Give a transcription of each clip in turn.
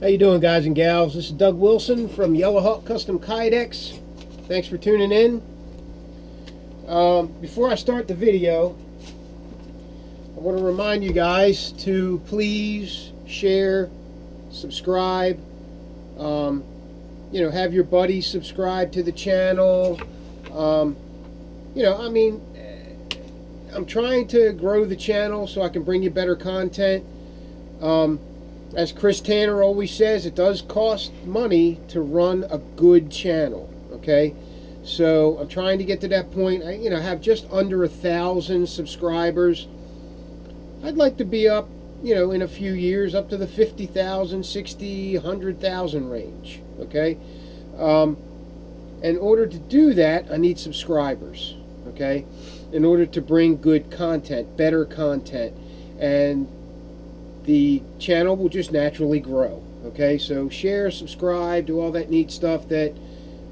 How you doing, guys and gals? This is Doug Wilson from Yellow Hawk Custom Kydex. Thanks for tuning in. Before I start the video, I want to remind you guys to please share, subscribe, have your buddies subscribe to the channel. I'm trying to grow the channel so I can bring you better content. As Chris Tanner always says, it does cost money to run a good channel, okay? So I'm trying to get to that point. I have just under 1,000 subscribers. I'd like to be up, in a few years, up to the 50,000, 60, 100,000 range, okay? In order to do that, I need subscribers, okay? In order to bring good content, better content, and the channel will just naturally grow, okay? So share, subscribe, do all that neat stuff that,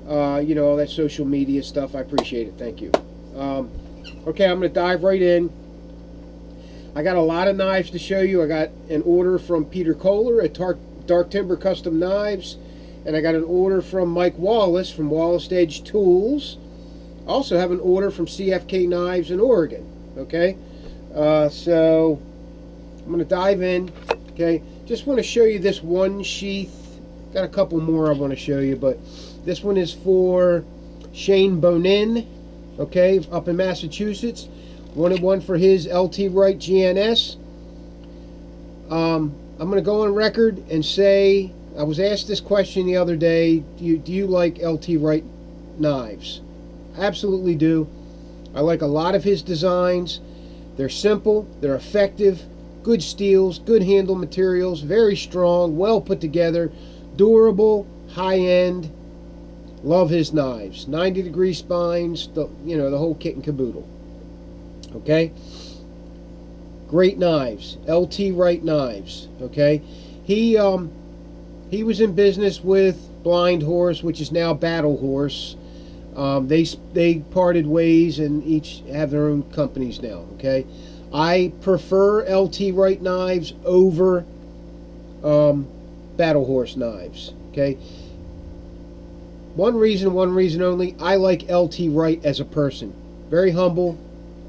all that social media stuff. I appreciate it. Thank you. Okay, I'm going to dive right in. I got a lot of knives to show you. I got an order from Peter Kohler at Dark Timber Custom Knives, and I got an order from Mike Wallace from Wallace Edge Tools. I also have an order from CFK Knives in Oregon, okay? So I'm going to dive in, okay? Just want to show you this one sheath. Got a couple more I want to show you, but this one is for Shane Bonin, okay, up in Massachusetts. Wanted one for his LT Wright GNS. I'm going to go on record and say, I was asked this question the other day, do you like LT Wright knives? I absolutely do. I like a lot of his designs. They're simple, they're effective, good steels, good handle materials, very strong, well put together, durable, high-end. Love his knives. 90-degree spines, the whole kit and caboodle. Okay? Great knives. LT Wright knives. Okay? He was in business with Blind Horse, which is now Battle Horse. They parted ways and each have their own companies now. Okay? I prefer LT Wright knives over Battle Horse knives. Okay? One reason only, I like LT Wright as a person. Very humble,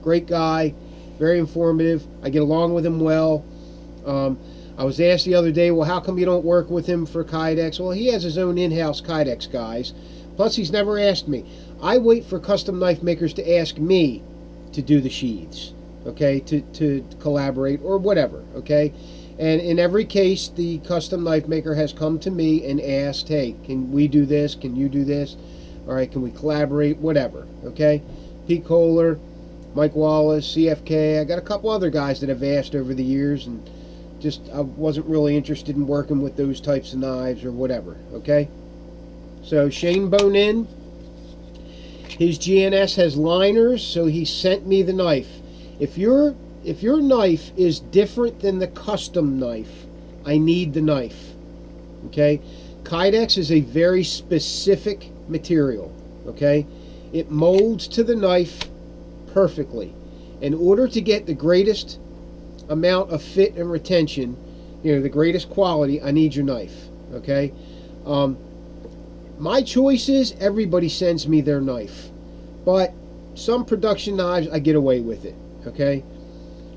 great guy, very informative. I get along with him well. I was asked the other day, well, how come you don't work with him for Kydex? Well, he has his own in-house Kydex guys. Plus, he's never asked me. I wait for custom knife makers to ask me to do the sheaths, okay, to collaborate or whatever, okay? And in every case, the custom knife maker has come to me and asked, hey, can we do this? Can you do this? All right, can we collaborate? Whatever, okay? Pete Kohler, Mike Wallace, CFK. I got a couple other guys that have asked over the years, and just I wasn't really interested in working with those types of knives or whatever, okay? So Shane Bonin, his GNS has liners, so he sent me the knife. If your knife is different than the custom knife, I need the knife, okay? Kydex is a very specific material, okay? It molds to the knife perfectly. In order to get the greatest amount of fit and retention, the greatest quality, I need your knife, okay? My choice is everybody sends me their knife, but some production knives, I get away with it, okay?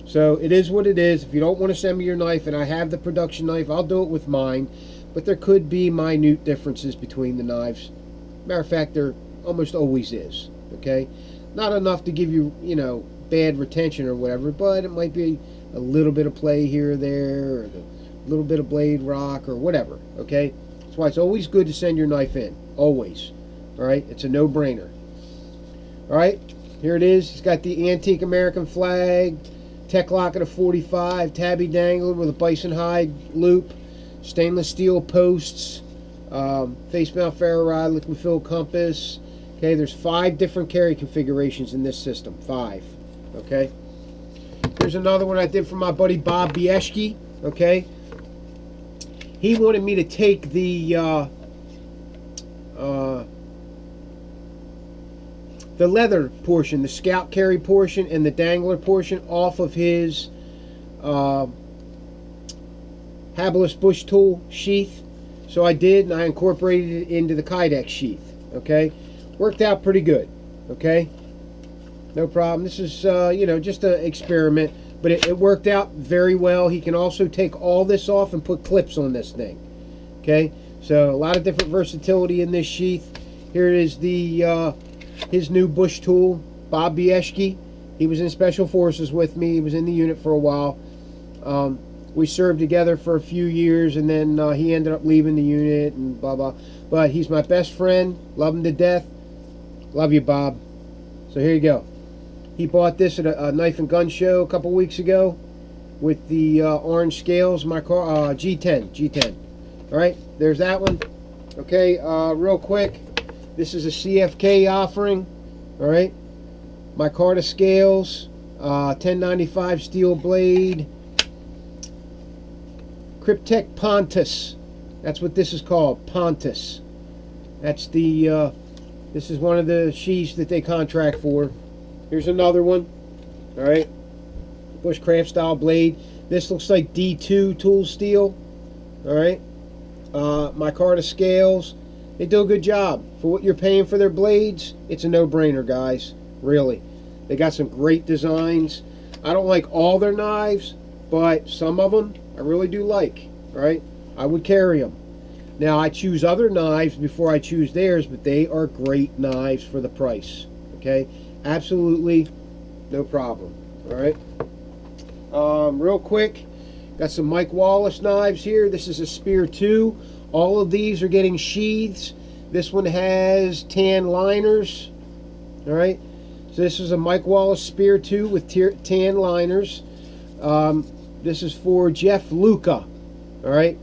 So it is what it is. If you don't want to send me your knife and I have the production knife, I'll do it with mine, but there could be minute differences between the knives. Matter of fact, there almost always is, okay? Not enough to give you, bad retention or whatever, but it might be a little bit of play here or there, or a little bit of blade rock or whatever, okay? That's why it's always good to send your knife in, always, all right? It's a no-brainer. All right, here it is. It's got the antique American flag, tech lock at a 45, tabby dangler with a bison hide loop, stainless steel posts, face mount ferro rod, liquid filled compass. Okay, there's 5 different carry configurations in this system. 5. Okay. Here's another one I did for my buddy Bob Bieschke. Okay. He wanted me to take the leather portion, the scout carry portion, and the dangler portion off of his Habilis bush tool sheath. So I did, and I incorporated it into the Kydex sheath. Okay, worked out pretty good. Okay, no problem. This is you know, just an experiment, but it worked out very well. He can also take all this off and put clips on this thing. Okay, so a lot of different versatility in this sheath. Here is the his new bush tool, Bob YHCK. He was in Special Forces with me. He was in the unit for a while. We served together for a few years, and then he ended up leaving the unit and blah blah. But he's my best friend. Love him to death. Love you, Bob. So here you go. He bought this at a knife and gun show a couple weeks ago with the orange scales. My car, G10. All right, there's that one. Okay, real quick, this is a CFK offering. All right, my Micarta scales, 1095 steel blade, Cryptek Pontus. That's what this is called, Pontus. That's the this is one of the sheaths that they contract for. Here's another one. All right, bushcraft style blade. This looks like D2 tool steel. All right, my Micarta scales. They do a good job for what you're paying for their blades. It's a no-brainer, guys. Really, they got some great designs. I don't like all their knives, but some of them I really do like. Right, I would carry them. Now I choose other knives before I choose theirs, but they are great knives for the price. Okay, absolutely no problem. All right, real quick, got some Mike Wallace knives here. This is a Spear 2. All of these are getting sheaths. This one has tan liners. All right, so this is a Mike Wallace Spear 2 with tan liners. This is for Jeff Luca. All right,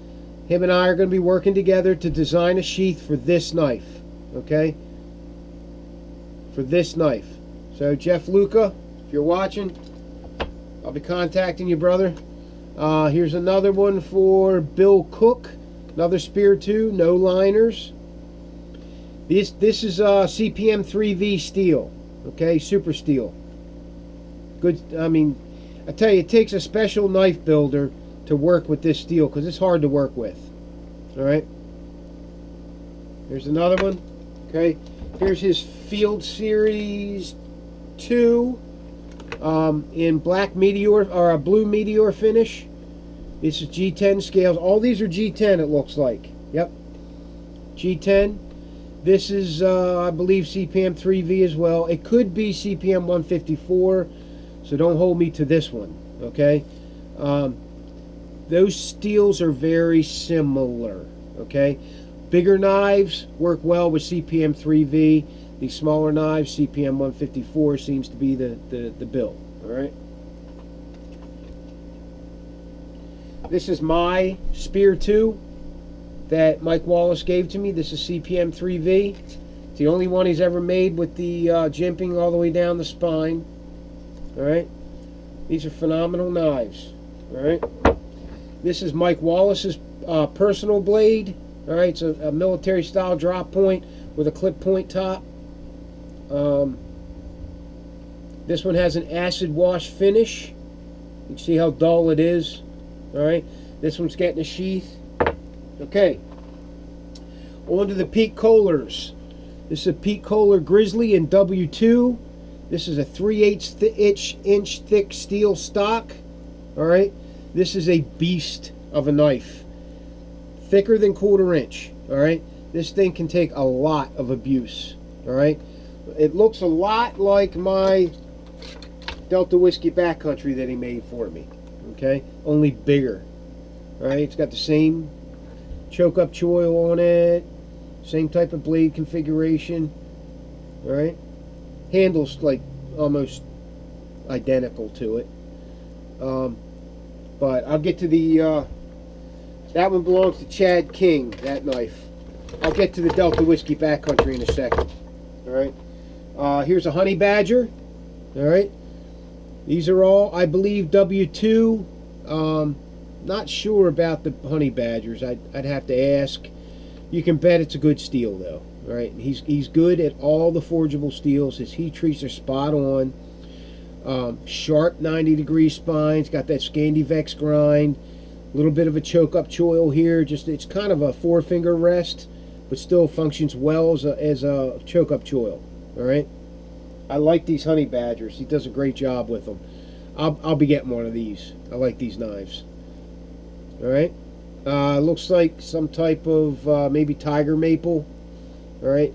him and I are going to be working together to design a sheath for this knife. Okay, for this knife. So Jeff Luca, if you're watching, I'll be contacting you, brother. Here's another one for Bill Cook, another Spear 2, no liners. This is CPM 3V steel. Okay, super steel. Good. I mean, I tell you, it takes a special knife builder to work with this steel because it's hard to work with. All right. Here's another one. Okay. Here's his Field Series 2 in black meteor or a blue meteor finish. This is G10 scales. All these are G10. It looks like. Yep. G10. This is I believe CPM 3V as well. It could be CPM 154. So don't hold me to this one. Okay. Those steels are very similar. Okay, bigger knives work well with CPM 3V. These smaller knives, CPM 154 seems to be the build. All right. This is my Spear 2 that Mike Wallace gave to me. This is CPM 3V. It's the only one he's ever made with the jimping all the way down the spine. All right. These are phenomenal knives. All right. This is Mike Wallace's personal blade. All right, it's a military style drop point with a clip point top. This one has an acid wash finish. You can see how dull it is. All right, this one's getting a sheath. Okay, on to the Pete Kohlers. This is a Pete Kohler Grizzly in W2. This is a 3/8 inch thick steel stock. All right. This is a beast of a knife. Thicker than 1/4 inch. All right. This thing can take a lot of abuse. All right. It looks a lot like my Delta Whiskey Backcountry that he made for me. Okay. Only bigger. All right. It's got the same choke up choil on it. Same type of blade configuration. All right. Handles like almost identical to it. But I'll get to the, that one belongs to Chad King, that knife. I'll get to the Delta Whiskey Backcountry in a second. All right. Here's a Honey Badger. All right. These are all, I believe, W2. Not sure about the Honey Badgers. I'd have to ask. You can bet it's a good steel, though. All right. He's good at all the forgeable steels. His heat treats are spot on. Sharp 90-degree spines, got that Scandivex grind. A little bit of a choke up choil here. Just it's kind of a 4-finger rest, but still functions well as a choke up choil. All right. I like these honey badgers. He does a great job with them. I'll be getting one of these. I like these knives. All right. Looks like some type of maybe tiger maple. All right.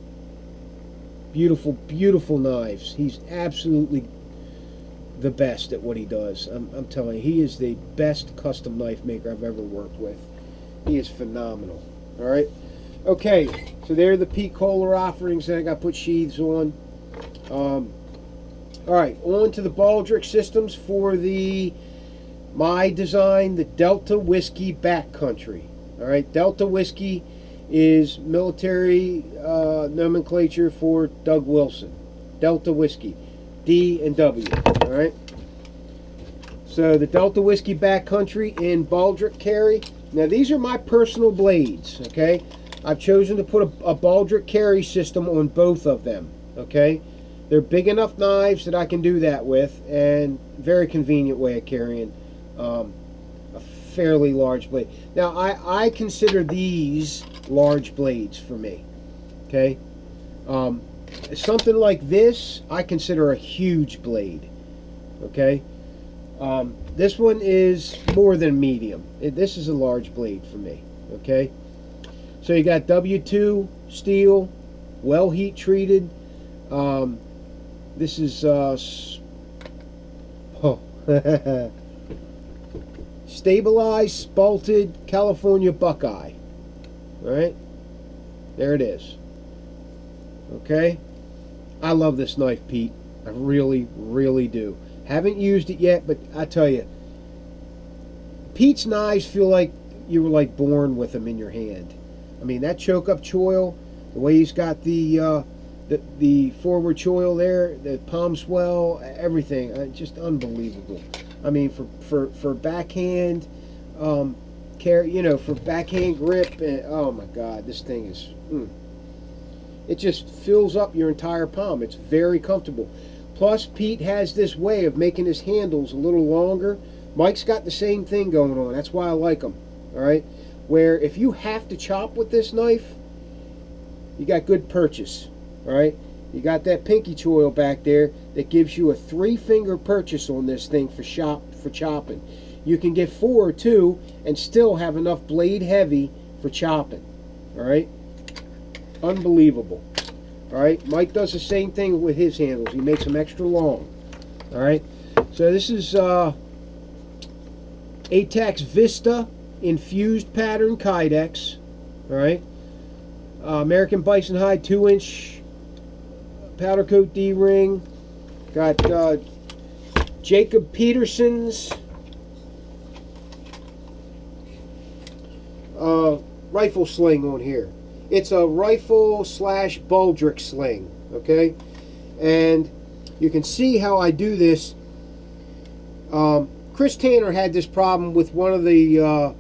Beautiful, beautiful knives. He's absolutely the best at what he does. I'm telling you, he is the best custom knife maker I've ever worked with. He is phenomenal. All right. Okay. So there are the Pete Kohler offerings that I got to put sheaths on. All right. On to the Baldric systems for my design, the Delta Whiskey Backcountry. All right. Delta Whiskey is military nomenclature for Doug Wilson. Delta Whiskey, D and W. All right. So the Delta Whiskey Backcountry in Baldric carry. Now these are my personal blades. Okay. I've chosen to put a Baldric carry system on both of them. Okay. They're big enough knives that I can do that with, and very convenient way of carrying a fairly large blade. Now I consider these large blades for me. Okay. Something like this I consider a huge blade. Okay. This one is more than medium. This is a large blade for me. Okay. So you got W2 steel, well heat treated. This is stabilized, spalted California Buckeye. All right, there it is. Okay, I love this knife, Pete. I really, really do. Haven't used it yet, but I tell you, Pete's knives feel like you were like born with them in your hand. I mean, that choke up choil, the way he's got the forward choil there, the palm swell, everything, just unbelievable. I mean, for backhand carry, you know, for backhand grip, and oh my God, this thing is, it just fills up your entire palm. It's very comfortable. Plus, Pete has this way of making his handles a little longer. Mike's got the same thing going on. That's why I like them. All right, where if you have to chop with this knife, you got good purchase. All right, you got that pinky choil back there that gives you a 3-finger purchase on this thing for chopping. You can get 4 too and still have enough blade heavy for chopping. All right, unbelievable. All right, Mike does the same thing with his handles. He makes them extra long. All right, so this is ATAX Vista infused pattern Kydex. All right, American Bison Hide 2-inch powder coat D-ring. Got Jacob Peterson's rifle sling on here. It's a rifle / Baldric sling. Okay, and you can see how I do this. Chris Tanner had this problem with one of the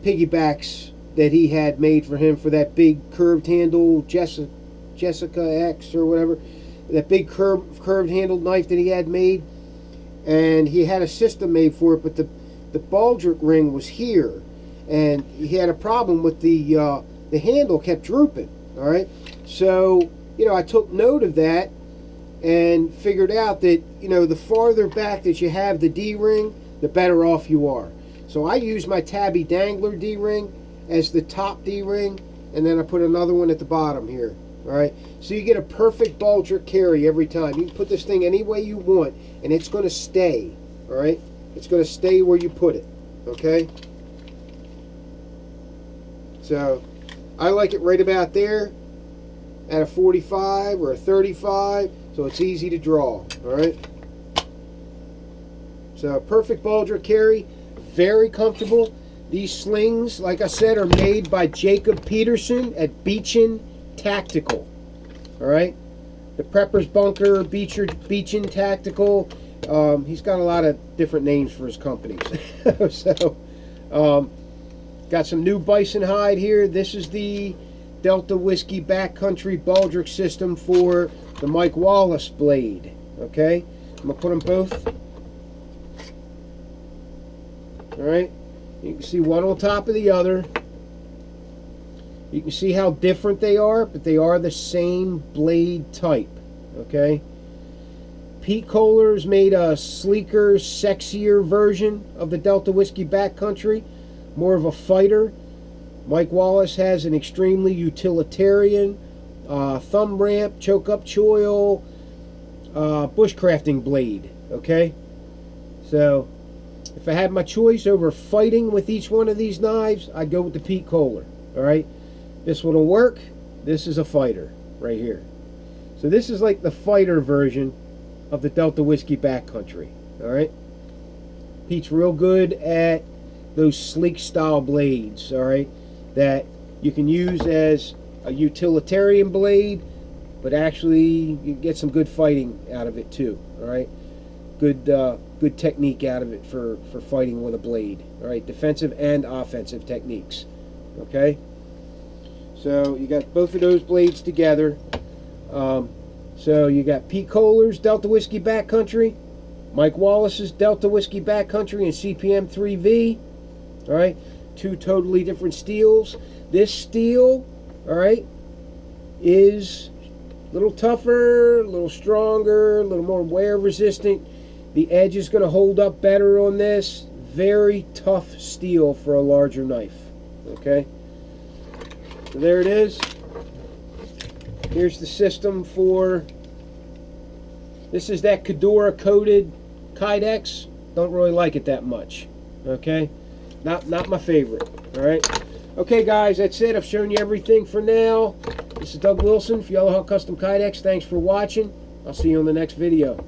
piggybacks that he had made for him for that big curved handle Jessica X or whatever, that big curved handled knife that he had made, and he had a system made for it, but the Baldric ring was here, and he had a problem with the handle kept drooping. All right, so you know, I took note of that and figured out that, you know, the farther back that you have the D-ring, the better off you are. So I use my Tabby Dangler D-ring as the top D-ring, and then I put another one at the bottom here. All right, so you get a perfect Baldric carry every time. You can put this thing any way you want, and it's going to stay. All right, it's going to stay where you put it. Okay, so I like it right about there at a 45 or a 35, so it's easy to draw. All right, so perfect Baldric carry, very comfortable. These slings, like I said, are made by Jacob Peterson at Beechin Tactical. All right, the Prepper's Bunker, Beechin Tactical. He's got a lot of different names for his companies. So got some new bison hide here. This is the Delta Whiskey Backcountry Baldric system for the Mike Wallace blade. Okay, I'm gonna put them both. All right, You can see one on top of the other. You can see how different they are, but they are the same blade type. Okay. Pete Kohler's made a sleeker, sexier version of the Delta Whiskey Backcountry, more of a fighter. Mike Wallace has an extremely utilitarian thumb ramp, choke up choil, bushcrafting blade. Okay, so if I had my choice over fighting with each one of these knives, I'd go with the Pete Kohler. All right, this one will work. This is a fighter right here. So this is like the fighter version of the Delta Whiskey Backcountry. All right, Pete's real good at those sleek style blades. All right, that you can use as a utilitarian blade, but actually you get some good fighting out of it too. All right, good technique out of it for fighting with a blade. All right, defensive and offensive techniques. Okay, so you got both of those blades together. So you got Pete Kohler's Delta Whiskey Backcountry, Mike Wallace's Delta Whiskey Backcountry and CPM 3V. All right, two totally different steels. This steel, all right, is a little tougher, a little stronger, a little more wear resistant. The edge is going to hold up better on this. Very tough steel for a larger knife. Okay, so there it is. Here's the system for, this is that Kedora coated Kydex. Don't really like it that much. Okay, not my favorite. All right. Okay, guys, that's it. I've shown you everything for now. This is Doug Wilson for Yellowhawk Custom Kydex. Thanks for watching. I'll see you on the next video.